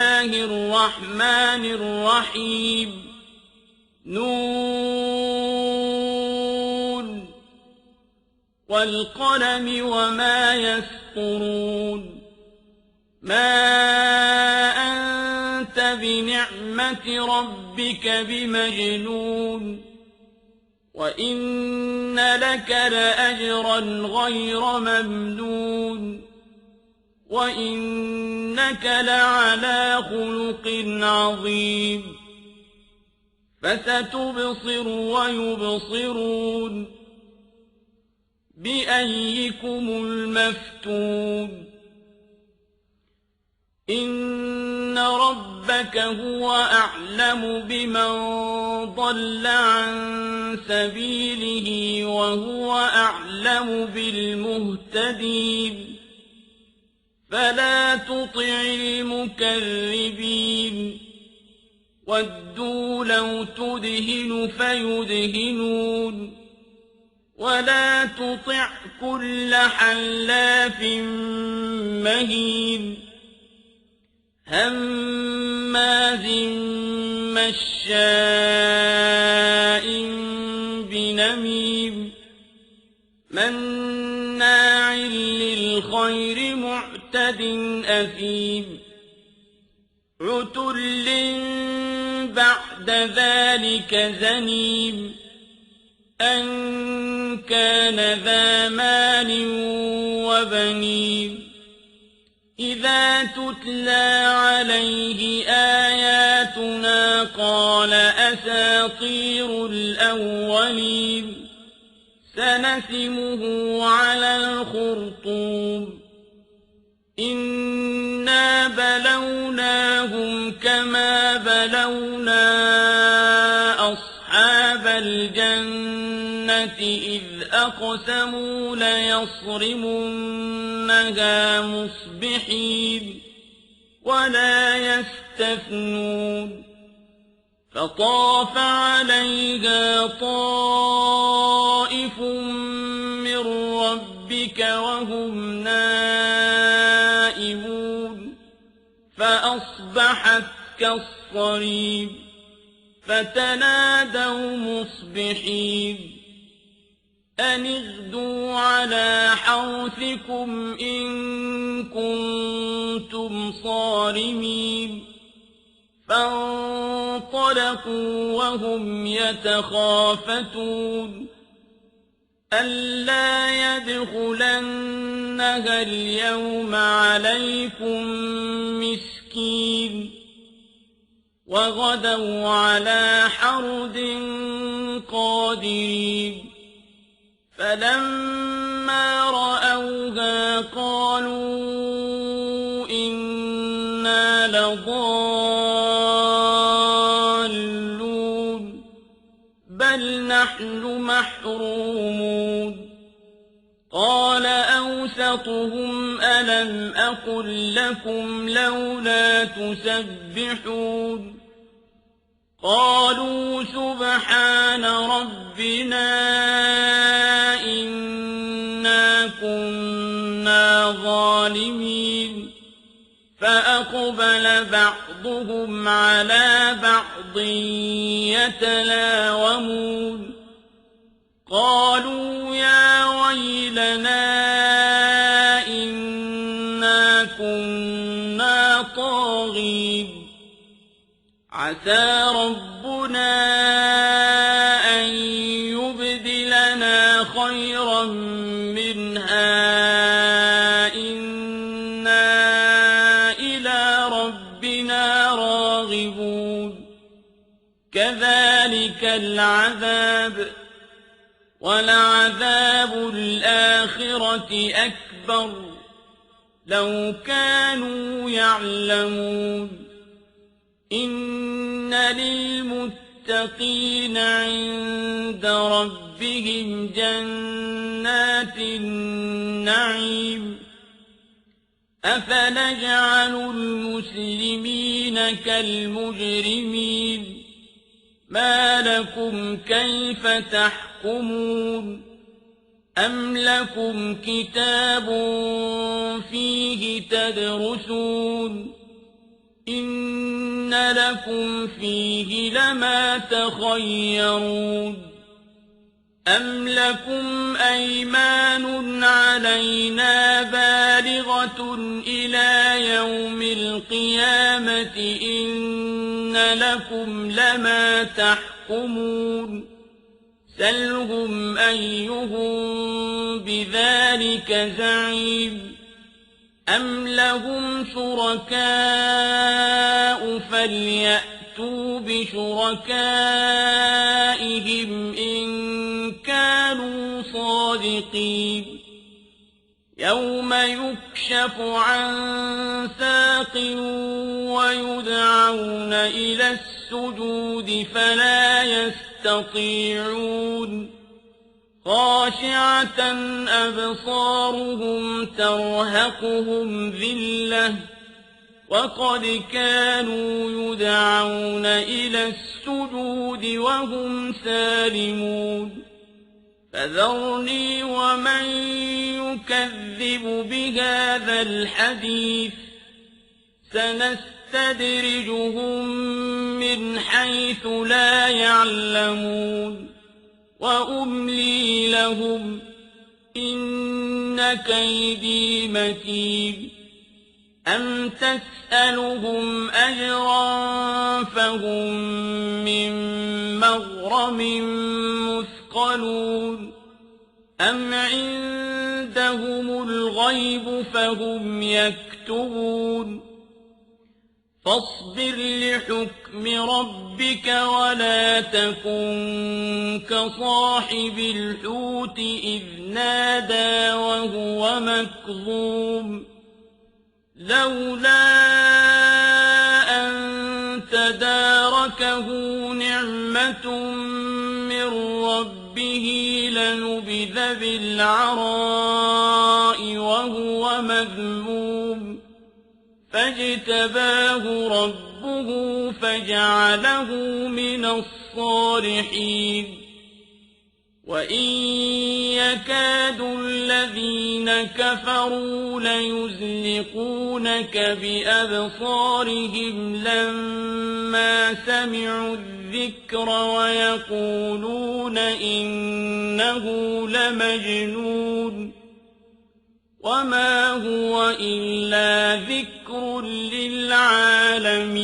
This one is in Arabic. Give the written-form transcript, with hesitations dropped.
الله الرحمن الرحيم نون والقلم وما يسطرون ما أنت بنعمة ربك بمجنون وإن لك لأجرا غير ممنون وإنك لعلى خلق عظيم فستبصر ويبصرون بأيكم المفتون إن ربك هو أعلم بمن ضل عن سبيله وهو أعلم بالمهتدين فلا تطع المكذبين ودوا لو تدهن فيدهنون ولا تطع كل حلاف مهين هماز مشاء بنميم مناع للخير معتد أثيم عتل بعد ذلك زنيم أن كان ذا مال وبنين إذا تتلى عليه آياتنا قال أساطير الأولين سنسمه على الخرطوم إنا بلوناهم كما بلونا أصحاب الجنة إذ أقسموا ليصرمنها مصبحين ولا يستثنون فطاف عليها طائف من ربك وهم نائمون فأصبحت كالصريم فتنادوا مصبحين أن اغدوا على حرثكم إن كنتم صارمين فانطلقوا وهم يتخافتون ألا يدخلنها اليوم عليكم مسكين وغدوا على حرد قادرين فلما رأوها قالوا إنا لضالون بل نحن محرومون قال أوسطهم ألم أقل لكم لولا تسبحون قالوا سبحان ربنا إنا كنا ظالمين فأقبل بعضهم على بعض يتلاومون قالوا يا ويلنا إنا كنا طاغين عسى ربنا أن يبدلنا خيرا منها إنا إلى ربنا راغبون كذلك العذاب ولعذاب الآخرة أكبر لو كانوا يعلمون إن للمتقين عند ربهم جنات النعيم أفنجعل المسلمين كالمجرمين ما لكم كيف تحكمون أم لكم كتاب فيه تدرسون إن لكم فيه لما تخيرون أم لكم أيمان علينا بالغة إلى يوم القيامة إن لكم لما تحكمون سلهم أيهم بذلك زعيم أم لهم شركاء فليأتوا بشركائهم إن كانوا صادقين يوم يكشف عن ساق ويدعون إلى السجود فلا يستطيعون خاشعة أبصارهم ترهقهم ذلة وقد كانوا يدعون إلى السجود وهم سالمون فذرني ومن يكذب بهذا الحديث سنستدرجهم من حيث لا يعلمون وأملي لهم إن كيدي متين أم تسألهم أجرا فهم من مغرم مثقلون أم عندهم الغيب فهم يكتبون فاصبر لحكم ربك ولا تكن كصاحب الحوت إذ نادى وهو مكظوم لولا أن تداركه نعمة من ربه لنبذ بالعراء وهو مذموم فاجتباه ربه فجعله من الصالحين وإن يكاد الذين كفروا ليزلقونك بأبصارهم لما سمعوا الذكر ويقولون إنه لمجنون وما هو إلا ذكر للعالمين